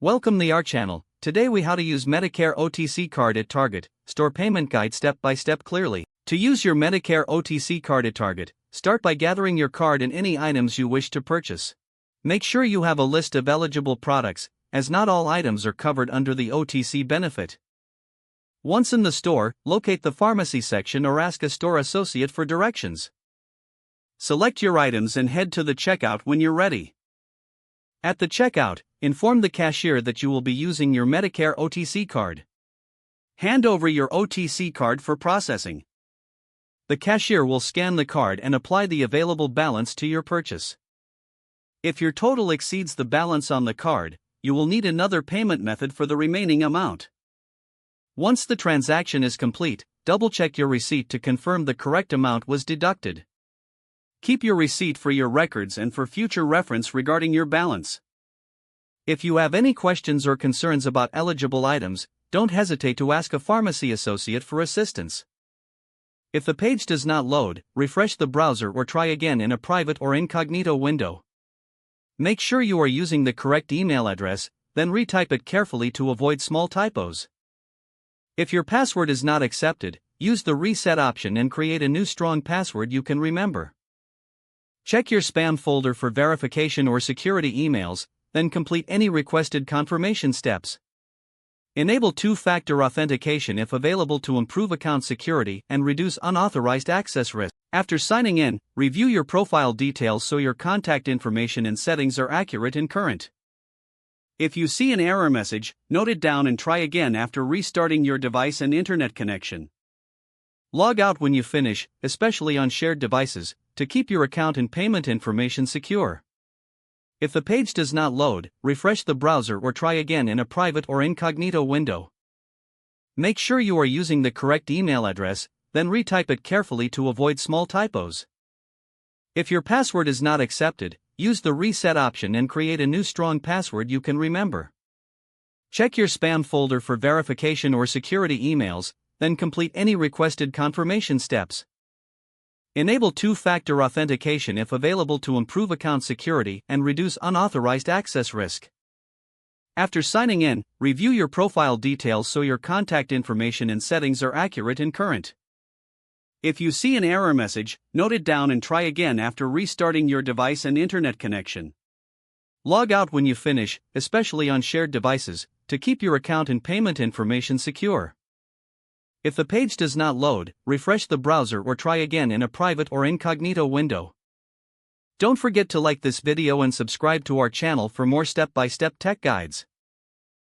Welcome to our channel. Today we how to use Medicare OTC card at Target, store payment guide step by step clearly. To use your Medicare OTC card at Target, start by gathering your card and any items you wish to purchase. Make sure you have a list of eligible products, as not all items are covered under the OTC benefit. Once in the store, locate the pharmacy section or ask a store associate for directions. Select your items and head to the checkout when you're ready. At the checkout, inform the cashier that you will be using your Medicare OTC card. Hand over your OTC card for processing. The cashier will scan the card and apply the available balance to your purchase. If your total exceeds the balance on the card, you will need another payment method for the remaining amount. Once the transaction is complete, double-check your receipt to confirm the correct amount was deducted. Keep your receipt for your records and for future reference regarding your balance. If you have any questions or concerns about eligible items, don't hesitate to ask a pharmacy associate for assistance. If the page does not load, refresh the browser or try again in a private or incognito window. Make sure you are using the correct email address, then retype it carefully to avoid small typos. If your password is not accepted, use the reset option and create a new strong password you can remember. Check your spam folder for verification or security emails, then complete any requested confirmation steps. Enable two-factor authentication if available to improve account security and reduce unauthorized access risk. After signing in, review your profile details so your contact information and settings are accurate and current. If you see an error message, note it down and try again after restarting your device and internet connection. Log out when you finish, especially on shared devices, to keep your account and payment information secure. If the page does not load, refresh the browser or try again in a private or incognito window. Make sure you are using the correct email address, then retype it carefully to avoid small typos. If your password is not accepted, use the reset option and create a new strong password you can remember. Check your spam folder for verification or security emails, then complete any requested confirmation steps. Enable two-factor authentication if available to improve account security and reduce unauthorized access risk. After signing in, review your profile details so your contact information and settings are accurate and current. If you see an error message, note it down and try again after restarting your device and internet connection. Log out when you finish, especially on shared devices, to keep your account and payment information secure. If the page does not load, refresh the browser or try again in a private or incognito window. Don't forget to like this video and subscribe to our channel for more step-by-step tech guides.